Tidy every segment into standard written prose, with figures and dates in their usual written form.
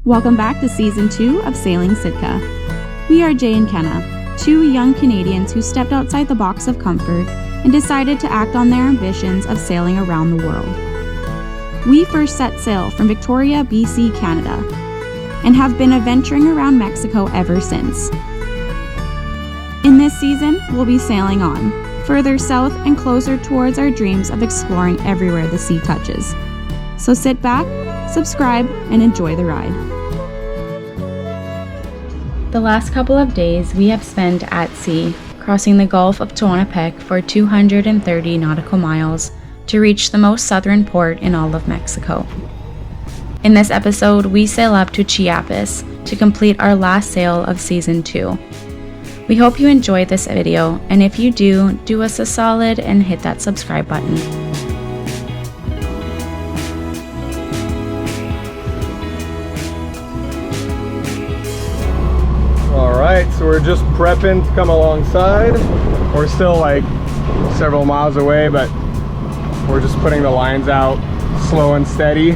Welcome back to Season 2 of Sailing Sitka. We are Jay and Kenna, two young Canadians who stepped outside the box of comfort and decided to act on their ambitions of sailing around the world. We first set sail from Victoria, BC, Canada, and have been adventuring around Mexico ever since. In this season, we'll be sailing on, further south and closer towards our dreams of exploring everywhere the sea touches. So sit back, subscribe, and enjoy the ride. The last couple of days we have spent at sea, crossing the Gulf of Tehuantepec for 230 nautical miles to reach the most southern port in all of Mexico. In this episode, we sail up to Chiapas to complete our last sail of Season 2. We hope you enjoyed this video, and if you do us a solid and hit that subscribe button. Alright, so we're just prepping to come alongside. We're still like several miles away, but we're just putting the lines out slow and steady,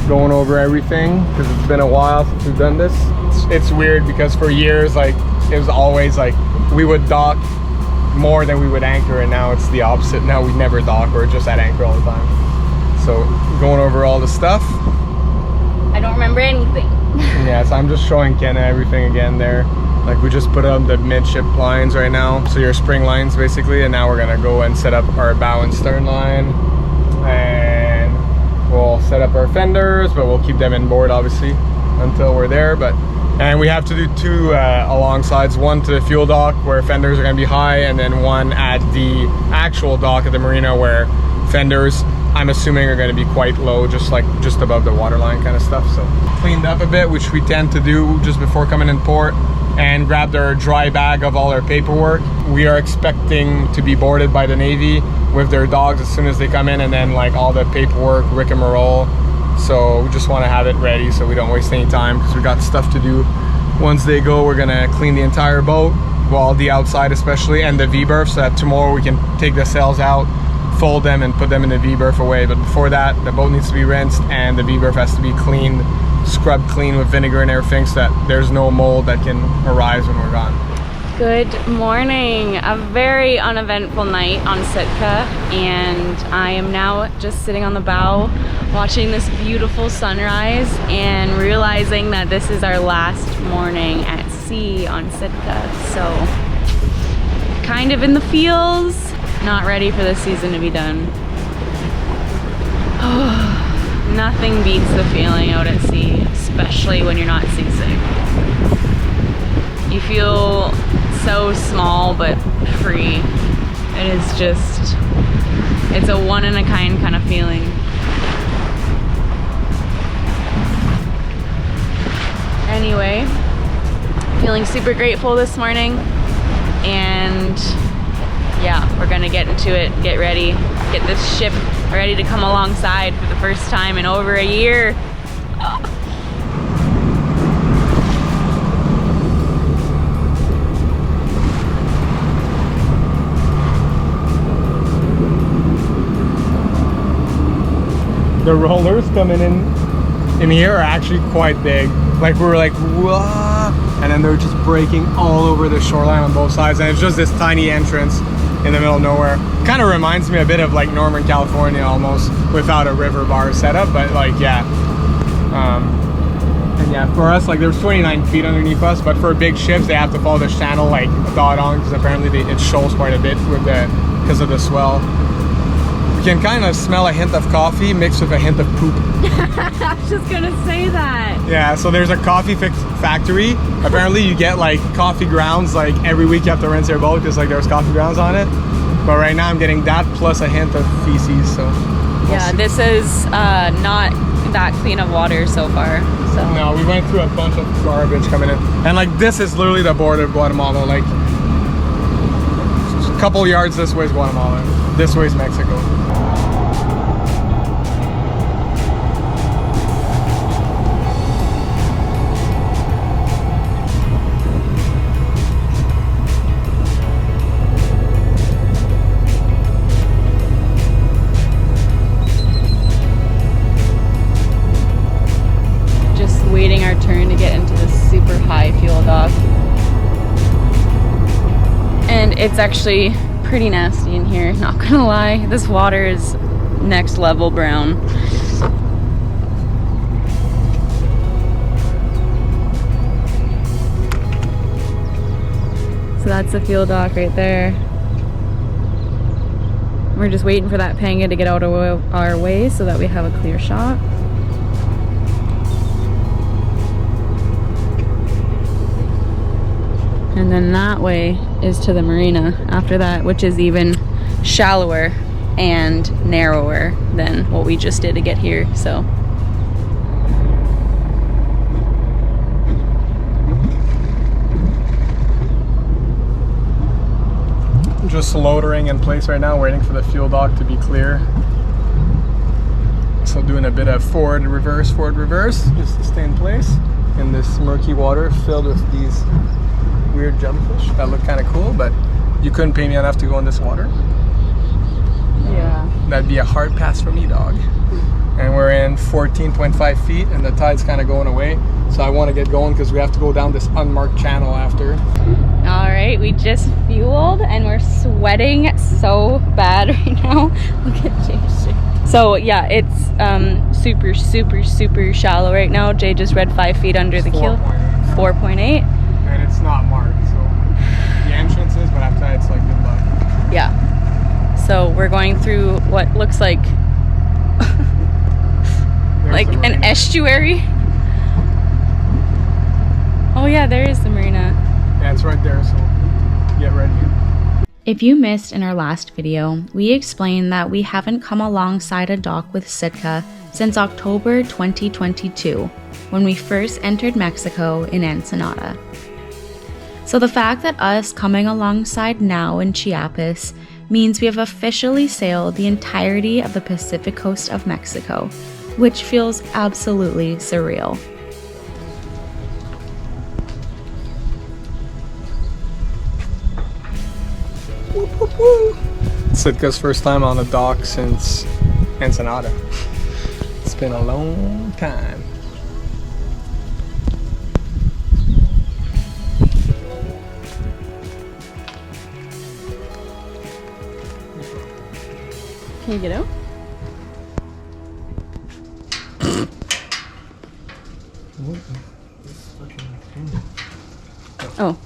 going over everything because it's been a while since we've done this. It's weird because for years, like, it was always like we would dock more than we would anchor, and now it's the opposite. Now we never dock, we're just at anchor all the time. So going over all the stuff. I don't remember anything. Yeah, so I'm just showing Kenna everything again there. Like, we just put on the midship lines right now, so your spring lines basically, and now we're gonna go and set up our bow and stern line, and we'll set up our fenders, but we'll keep them inboard obviously until we're there. And we have to do two alongsides, one to the fuel dock where fenders are gonna be high, and then one at the actual dock at the marina where fenders, I'm assuming, are going to be quite low, just above the waterline kind of stuff. So cleaned up a bit, which we tend to do just before coming in port, and grabbed our dry bag of all our paperwork. We are expecting to be boarded by the Navy with their dogs as soon as they come in, and then like all the paperwork, rigmarole. So we just want to have it ready so we don't waste any time, because we got stuff to do. Once they go, we're gonna clean the entire boat, well, the outside especially, and the V-berth, so that tomorrow we can take the sails out, fold them, and put them in the V-berth away. But before that, the boat needs to be rinsed and the V-berth has to be cleaned, scrubbed clean with vinegar and everything, so that there's no mold that can arise when we're gone. Good morning. A very uneventful night on Sitka, and I am now just sitting on the bow watching this beautiful sunrise and realizing that this is our last morning at sea on Sitka. So kind of in the feels, not ready for this season to be done. Nothing beats the feeling out at sea, especially when you're not seasick. You feel so small but free. It is just, it's a one-in-a-kind kind of feeling. Anyway, feeling super grateful this morning, and yeah, we're gonna get into it, get ready, get this ship ready to come alongside for the first time in over a year. The rollers coming in here are actually quite big. Like, we were like, whoa, and then they're just breaking all over the shoreline on both sides, and it's just this tiny entrance in the middle of nowhere. Kind of reminds me a bit of like Northern California almost, without a river bar setup, but like, yeah. And yeah, for us, like, there's 29 feet underneath us, but for big ships, they have to follow the channel like dot on, because apparently it shoals quite a bit with because of the swell. You can kind of smell a hint of coffee mixed with a hint of poop. I was just gonna say that. Yeah, so there's a coffee factory. Apparently you get like coffee grounds, like every week you have to rinse your boat because like there's coffee grounds on it. But right now I'm getting that plus a hint of feces, so yeah, this is not that clean of water so far. So no, we went through a bunch of garbage coming in. And like, this is literally the border of Guatemala. Like, a couple yards this way is Guatemala, this way is Mexico. waiting our turn to get into this super high fuel dock. And it's actually pretty nasty in here, not gonna lie. This water is next level brown. So that's the fuel dock right there. We're just waiting for that panga to get out of our way so that we have a clear shot. And then that way is to the marina after that, which is even shallower and narrower than what we just did to get here. So just loitering in place right now, waiting for the fuel dock to be clear. So doing a bit of forward reverse just to stay in place in this murky water filled with these weird jellyfish that look kind of cool, but you couldn't pay me enough to go in this water. yeah. That'd be a hard pass for me, dog. And we're in 14.5 feet and the tide's kind of going away, so I want to get going because we have to go down this unmarked channel after. All right, we just fueled and we're sweating so bad right now. Look at Jay's shit. So yeah, it's super shallow right now. Jay just read 5 feet under the keel. 4.8. And it's not marked, so the entrance is, but after that it's like good luck. Yeah. So we're going through what looks like like an estuary. Oh yeah, there is the marina. Yeah, it's right there, so get ready. If you missed in our last video, we explained that we haven't come alongside a dock with Sitka since October 2022, when we first entered Mexico in Ensenada. So the fact that us coming alongside now in Chiapas means we have officially sailed the entirety of the Pacific coast of Mexico, which feels absolutely surreal. Sitka's first time on the dock since Ensenada. It's been a long time. Can you get out? Oh.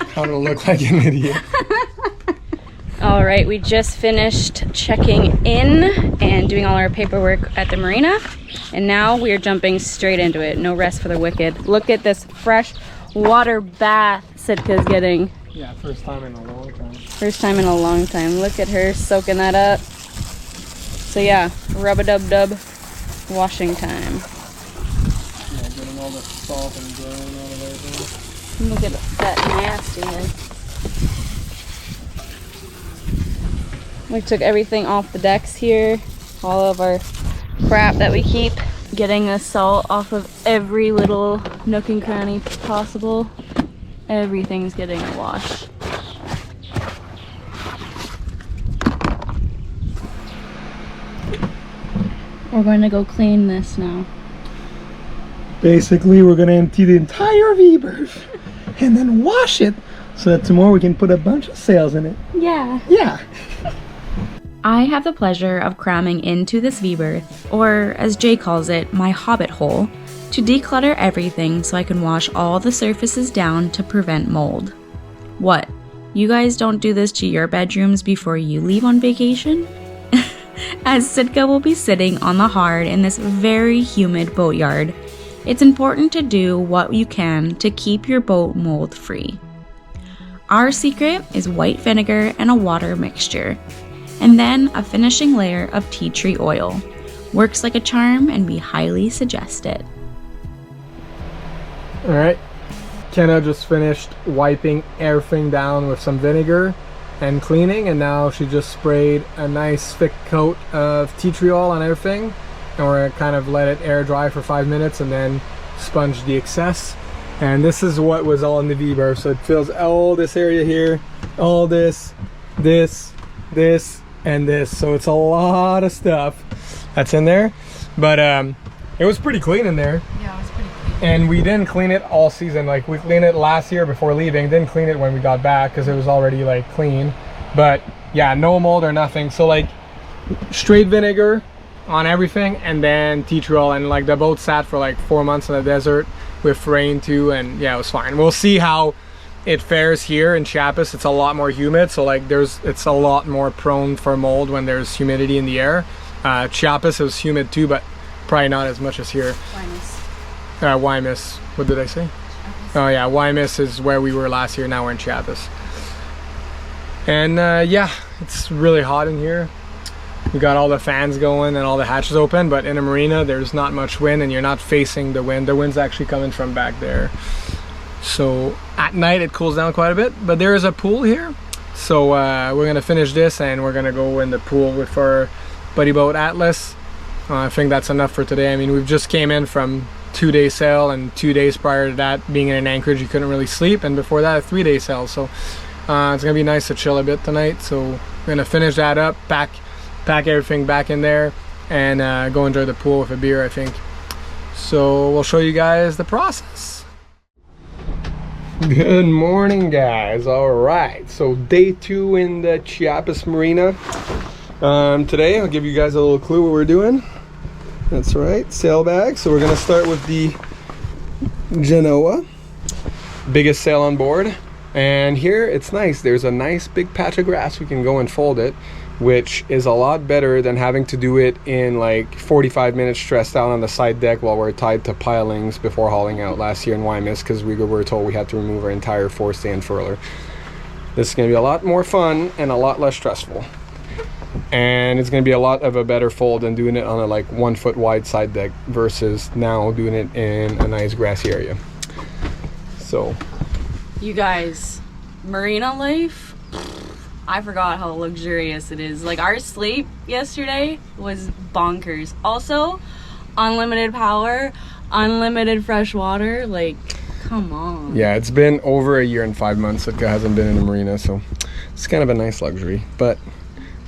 How to look like an idiot. All right, we just finished checking in and doing all our paperwork at the marina, and now we are jumping straight into it. No rest for the wicked. Look at this fresh water bath Sitka's getting. Yeah, first time in a long time. First time in a long time. Look at her soaking that up. So yeah, rub-a-dub-dub washing time. Yeah, getting all the salt and growing out of everything. Look at that nastiness. We took everything off the decks here, all of our crap that we keep. Getting the salt off of every little nook and cranny possible. Everything's getting a wash. We're going to go clean this now. Basically, we're gonna empty the entire V-berth and then wash it so that tomorrow we can put a bunch of sails in it. Yeah. Yeah. I have the pleasure of cramming into this V-berth, or as Jay calls it, my hobbit hole, to declutter everything so I can wash all the surfaces down to prevent mold. What? You guys don't do this to your bedrooms before you leave on vacation? As Sitka will be sitting on the hard in this very humid boatyard, it's important to do what you can to keep your boat mold free. Our secret is white vinegar and a water mixture, and then a finishing layer of tea tree oil. Works like a charm, and we highly suggest it. Alright, Kenna just finished wiping everything down with some vinegar and cleaning, and now she just sprayed a nice thick coat of tea tree oil on everything, and we're gonna kind of let it air dry for 5 minutes and then sponge the excess. And this is what was all in the V-berth, so it fills all this area here, all this, and this, so it's a lot of stuff that's in there. But It was pretty clean in there. Yeah, it was pretty clean. And we didn't clean it all season. Like we cleaned it last year before leaving. Didn't clean it when we got back because it was already like clean. But yeah, no mold or nothing. So like straight vinegar on everything, and then tea tree oil. And like the boat sat for like 4 months in the desert with rain too, and yeah, it was fine. We'll see how it fares here in Chiapas. It's a lot more humid, so like it's a lot more prone for mold when there's humidity in the air. Chiapas is humid too, but probably not as much as here. Guaymas. What did I say? Chiapas. Oh yeah, Guaymas is where we were last year. Now we're in Chiapas. And yeah, it's really hot in here. We got all the fans going and all the hatches open, but in a marina there's not much wind and you're not facing the wind. The wind's actually coming from back there. So at night it cools down quite a bit, but there is a pool here. So we're gonna finish this and we're gonna go in the pool with our buddy boat Atlas. I think that's enough for today. I mean, we've just came in from 2-day sail, and 2 days prior to that, being in Anchorage, you couldn't really sleep, and before that a 3-day sail. So it's gonna be nice to chill a bit tonight. So we're gonna finish that up, pack everything back in there, and go enjoy the pool with a beer, I think. So we'll show you guys the process. Good morning, guys. All right, so day 2 in the Chiapas Marina. Today I'll give you guys a little clue what we're doing. That's right, sail bag. So we're gonna start with the Genoa, biggest sail on board. And here it's nice, there's a nice big patch of grass. We can go and fold it, which is a lot better than having to do it in like 45 minutes stressed out on the side deck while we're tied to pilings before hauling out last year in Guaymas, because we were told we had to remove our entire forestand furler. This is going to be a lot more fun and a lot less stressful, and it's going to be a lot of a better fold than doing it on a like 1 foot wide side deck versus now doing it in a nice grassy area. So You guys, marina life, I forgot how luxurious it is. Like, our sleep yesterday was bonkers. Also, unlimited power, unlimited fresh water. Like, come on. yeah, it's been over a year and 5 months Sitka hasn't been in a marina, so it's kind of a nice luxury. But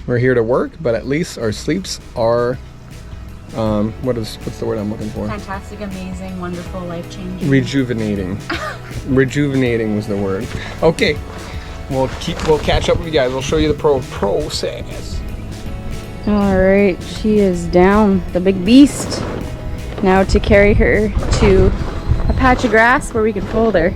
we're here to work, but at least our sleeps are what's the word I'm looking for? Fantastic, amazing, wonderful, life-changing. Rejuvenating. Rejuvenating was the word. Okay, we'll catch up with you guys. We'll show you the process. All right, she is down, the big beast. Now to carry her to a patch of grass where we can fold her.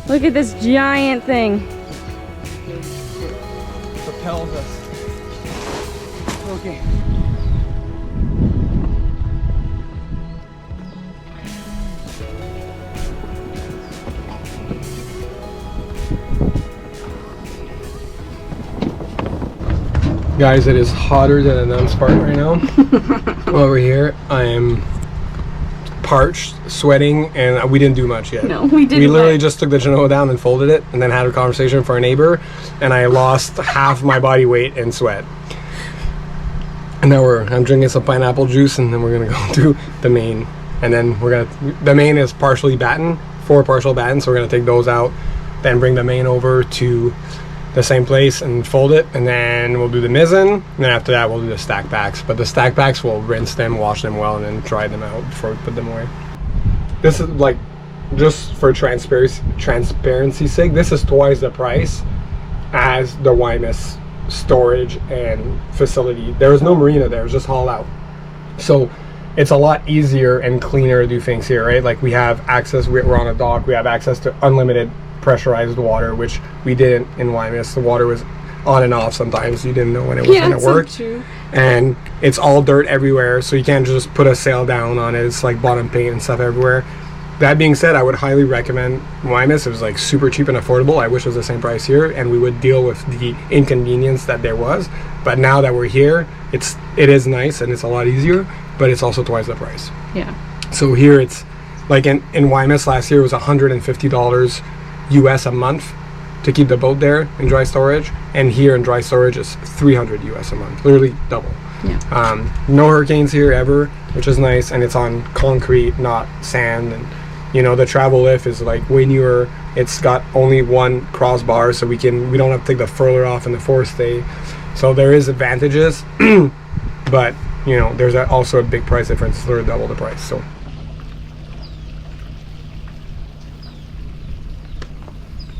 Look at this giant thing. Propels us. Okay. Guys, it is hotter than a nun's part right now. Over here, I am parched, sweating, and we didn't do much yet. No, we didn't. We literally just took the Genoa down and folded it, and then had a conversation with our neighbor, and I lost half my body weight in sweat. And now I'm drinking some pineapple juice, and then we're gonna go to the main, and then the main is partially batten, 4 partial batten, so we're gonna take those out, then bring the main over to the same place and fold it, and then we'll do the mizzen, and then after that we'll do the stack packs. But the stack packs, we'll rinse them, wash them well, and then dry them out before we put them away. This is like, just for transparency's sake, this is twice the price as the Guaymas storage and facility. There was no marina there, it was just haul out. So it's a lot easier and cleaner to do things here, right? Like, we have access, we're on a dock, we have access to unlimited pressurized water, which we didn't in Guaymas. The water was on and off sometimes. You didn't know when it was going to work. So and it's all dirt everywhere, so you can't just put a sail down on it. It's like bottom paint and stuff everywhere. That being said, I would highly recommend Guaymas. It was like super cheap and affordable. I wish it was the same price here, and we would deal with the inconvenience that there was. But now that we're here, it is nice and it's a lot easier, but it's also twice the price. Yeah. So here it's like in Guaymas last year, it was $150 US a month to keep the boat there in dry storage, and here in dry storage is $300 US a month, literally double. Yeah. No hurricanes here ever, which is nice, and it's on concrete, not sand. And you know, the travel lift is like way newer. It's got only one crossbar, so we don't have to take the furler off and the forestay. So there is advantages, but you know, there's also a big price difference. It's literally double the price. So.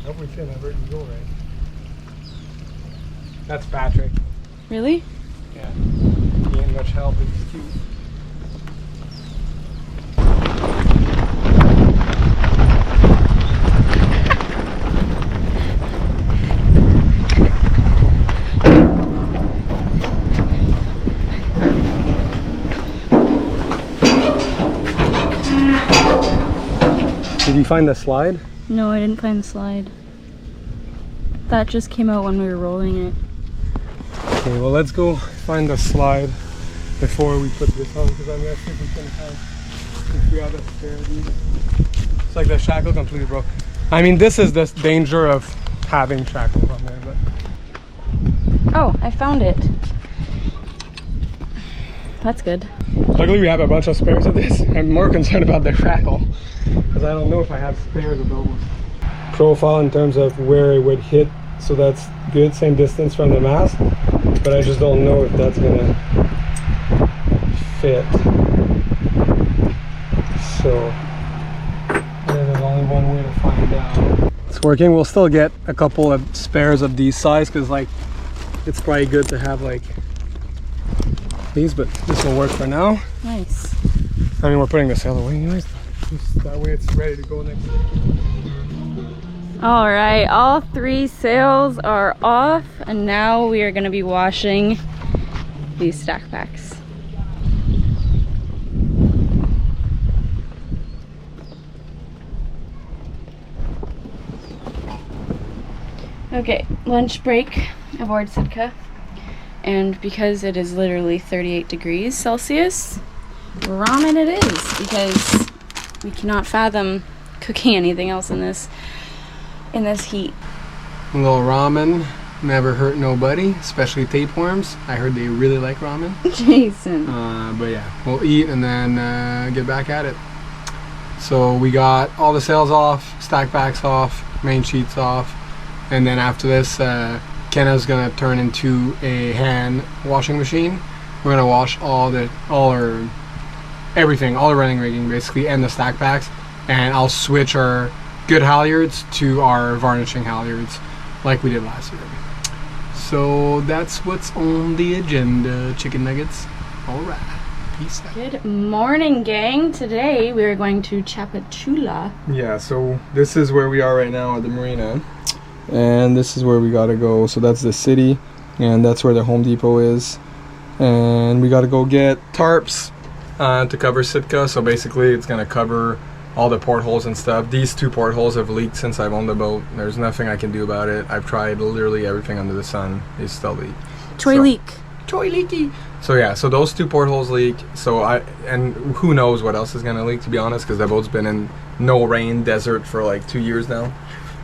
Hope we can have you go right. That's Patrick. Really? Yeah. He ain't much help. He's cute. Did you find the slide? No, I didn't find the slide. That just came out when we were rolling it. Okay, well let's go find the slide before we put this on, because I'm gonna see if we can if we have a spare of these. It's like the shackle completely broke. I mean, this is the danger of having shackles on there, but. Oh, I found it. That's good. Luckily we have a bunch of spares of this. I'm more concerned about the shackle, because I don't know if I have spares of those. Profile in terms of where it would hit, so that's good, same distance from the mast, but I just don't know if that's gonna fit. So there's only one way to find out. It's working. We'll still get a couple of spares of these size, because like it's probably good to have like these, but this will work for now. Nice. I mean, we're putting the sail away anyways, just that way it's ready to go next week. All right, all 3 sails are off, and now we are going to be washing these stack packs. Okay, lunch break aboard Sitka, and because it is literally 38 degrees Celsius, ramen it is, because we cannot fathom cooking anything else in this heat. A little ramen never hurt nobody, especially tapeworms. I heard they really like ramen. Jason. But yeah, we'll eat and then get back at it. So we got all the sails off, stack backs off, main sheets off, and then after this, Kenna's gonna turn into a hand washing machine. We're gonna wash all the running rigging basically, and the stack packs, and I'll switch our good halyards to our varnishing halyards like we did last year. So that's what's on the agenda, chicken nuggets. All right, peace out. Good morning, gang. Today we are going to Chapachula. Yeah, so this is where we are right now at the marina, and this is where we gotta go. So that's the city, and that's where the Home Depot is, and we gotta go get tarps to cover Sitka. So basically it's gonna cover all the portholes and stuff. These 2 portholes have leaked since I've owned the boat. There's nothing I can do about it. I've tried literally everything under the sun. They still leak. Toy leak. Toy leaky. So yeah, so those 2 portholes leak. So and who knows what else is gonna leak, to be honest, because the boat's been in no rain desert for like 2 years now.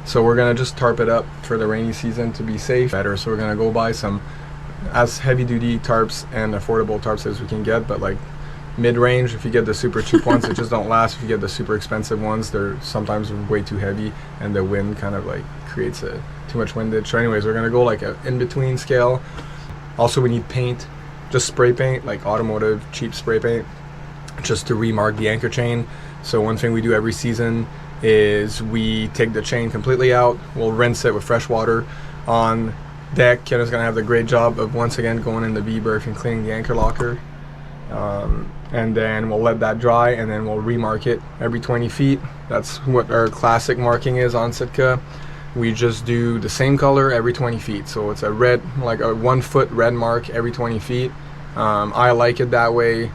So we're gonna just tarp it up for the rainy season to be safe better. So we're gonna go buy some as heavy duty tarps and affordable tarps as we can get, but like mid-range. If you get the super cheap ones, it just don't last. If you get the super expensive ones, they're sometimes way too heavy, and the wind kind of like creates too much windage. So anyways, we're gonna go like an in-between scale. Also, we need paint, just spray paint, like automotive cheap spray paint, just to remark the anchor chain. So one thing we do every season is we take the chain completely out. We'll rinse it with fresh water on deck. Kenna's gonna have the great job of once again going in the V-berth and cleaning the anchor locker. And then we'll let that dry, and then we'll remark it every 20 feet. That's what our classic marking is on Sitka. We just do the same color every 20 feet. So it's a red, like a 1 foot red mark every 20 feet. I like it that way.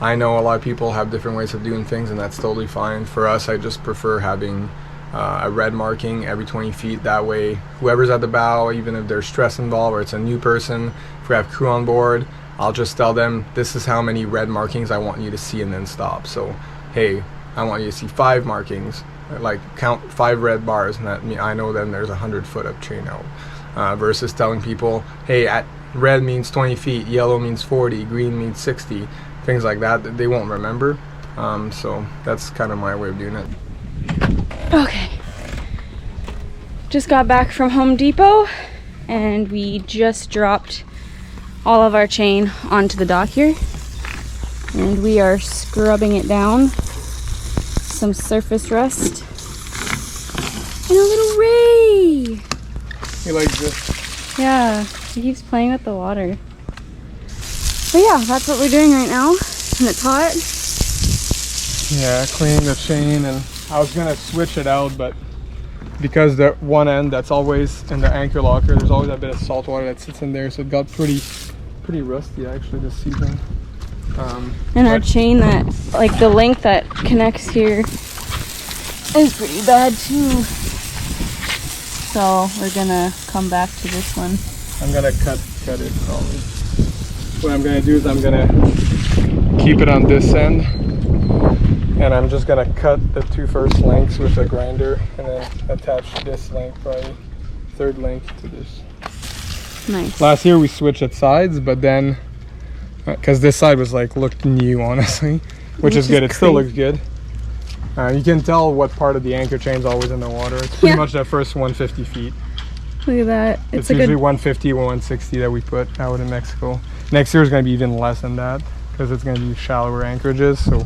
I know a lot of people have different ways of doing things, and that's totally fine. For us, I just prefer having a red marking every 20 feet. That way, whoever's at the bow, even if there's stress involved or it's a new person, if we have crew on board, I'll just tell them, this is how many red markings I want you to see, and then stop. So, hey, I want you to see 5 markings, like count 5 red bars, and that I know then there's 100 foot of chain out. Versus telling people, hey, at red means 20 feet, yellow means 40, green means 60, things like that they won't remember. So that's kind of my way of doing it. Okay. Just got back from Home Depot and we just dropped all of our chain onto the dock here. And we are scrubbing it down. Some surface rust. And a little ray! He likes this. Yeah, he keeps playing with the water. But yeah, that's what we're doing right now. And it's hot. Yeah, cleaning the chain, and I was gonna switch it out, but because the one end that's always in the anchor locker, there's always a bit of salt water that sits in there, so it got pretty rusty actually this season. And our chain, that, like the link that connects here, is pretty bad too. So we're gonna come back to this one. I'm gonna cut it probably. What I'm gonna do is I'm gonna keep it on this end, and I'm just gonna cut the two first links with a grinder and then attach this link, probably third link, to this. Nice. Last year we switched at sides, but then because this side was like looked new honestly, which is good. It still looks good. You can tell what part of the anchor chain's always in the water. It's pretty much that first 150 feet. Look at that. It's usually 150 or 160 that we put out in Mexico. Next year is going to be even less than that because it's going to be shallower anchorages. So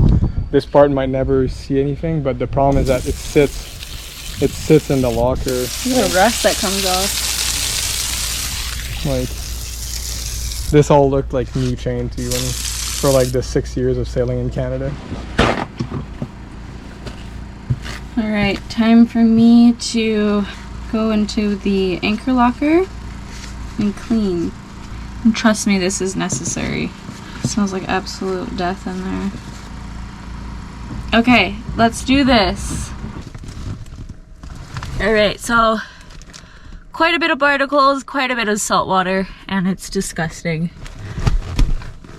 this part might never see anything, but the problem is that it sits in the locker. Look at the rust that comes off. Like this all looked like new chain to you for like the 6 years of sailing in Canada. All right, time for me to go into the anchor locker and clean. And trust me, this is necessary. It smells like absolute death in there. Okay, let's do this. All right, so quite a bit of barnacles, quite a bit of salt water, and it's disgusting.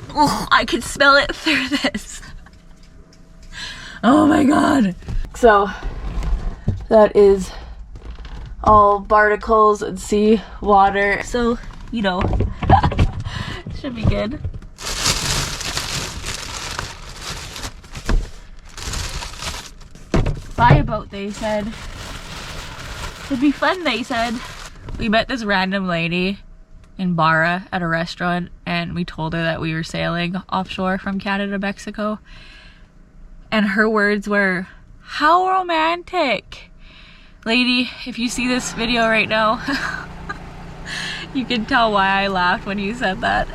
Oh, I can smell it through this. Oh my God. So that is all barnacles and sea water. So, you know, should be good. Buy a boat, they said. It'd be fun, they said. We met this random lady in Barra at a restaurant, and we told her that we were sailing offshore from Canada to Mexico. And her words were, "How romantic." Lady, if you see this video right now, you can tell why I laughed when you said that.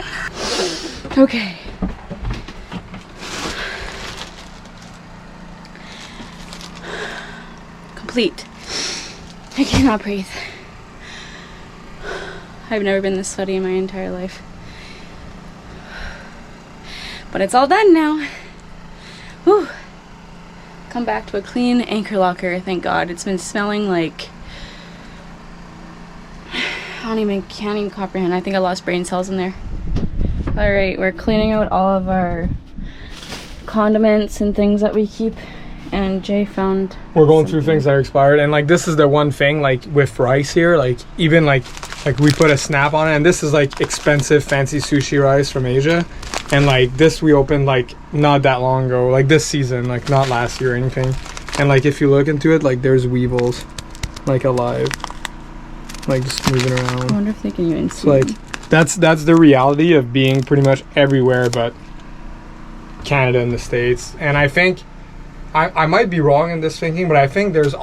Okay. Complete. I cannot breathe. I've never been this sweaty in my entire life. But it's all done now. Whew. Come back to a clean anchor locker, thank God. It's been smelling like, I can't even comprehend. I think I lost brain cells in there. All right, we're cleaning out all of our condiments and things that we keep, and Jay found we're going through things that are expired, and like this is the one thing, like with rice here, like even like we put a snap on it, and this is like expensive fancy sushi rice from Asia. And like this we opened like not that long ago, like this season, like not last year or anything. And like if you look into it, like there's weevils like alive, like just moving around. I wonder if they can even see. So like that's the reality of being pretty much everywhere but Canada and the States. And I think I might be wrong in this thinking, but I think there's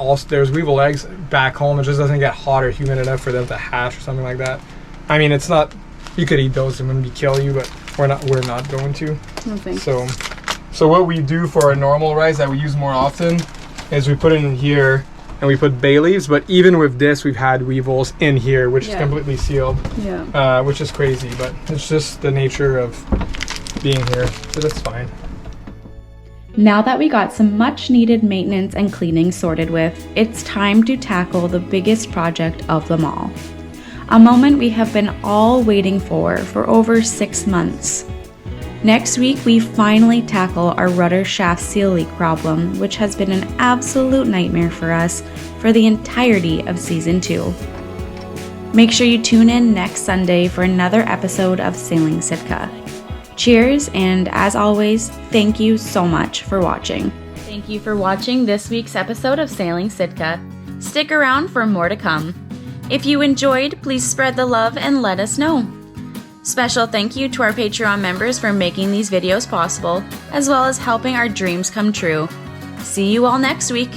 weevil eggs back home. It just doesn't get hot or humid enough for them to hatch or something like that. I mean, it's not, you could eat those and wouldn't kill you, but we're not going to. No thanks. So what we do for a normal rice that we use more often is we put it in here and we put bay leaves, but even with this we've had weevils in here, which is completely sealed. Yeah. Which is crazy, but it's just the nature of being here, so that's fine. Now that we got some much needed maintenance and cleaning sorted with, it's time to tackle the biggest project of them all. A moment we have been all waiting for over 6 months. Next week, we finally tackle our rudder shaft seal leak problem, which has been an absolute nightmare for us for the entirety of Season 2. Make sure you tune in next Sunday for another episode of Sailing Sitka. Cheers, and as always, thank you so much for watching. Thank you for watching this week's episode of Sailing Sitka. Stick around for more to come. If you enjoyed, please spread the love and let us know. Special thank you to our Patreon members for making these videos possible, as well as helping our dreams come true. See you all next week.